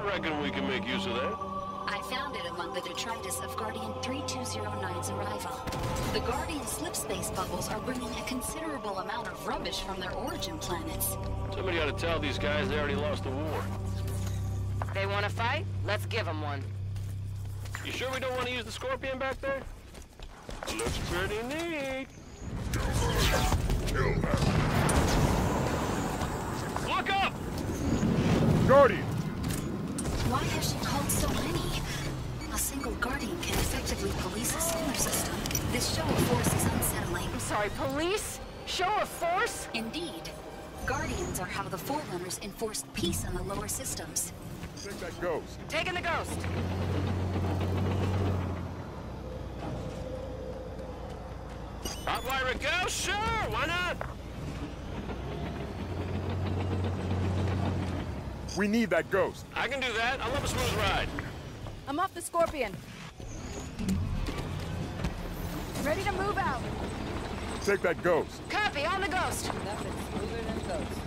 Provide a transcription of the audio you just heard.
reckon we can make use of that. I found it among the detritus of Guardian 3209's arrival. The Guardian slip space bubbles are bringing a considerable amount of rubbish from their origin planets. Somebody ought to tell these guys they already lost the war. They want to fight? Let's give them one. You sure we don't want to use the Scorpion back there? Looks pretty neat. Look up! Guardian! Why has she called so many? A single Guardian can effectively police a solar system. This show of force is unsettling. I'm sorry, police? Show of force? Indeed. Guardians are how the Forerunners enforced peace in the lower systems. Take that ghost. Taking the ghost. Hotwire a ghost? Sure, why not? We need that ghost. I can do that. I love a smooth ride. I'm off the Scorpion. Ready to move out. Take that ghost. Copy, on the ghost. Nothing smoother than ghost.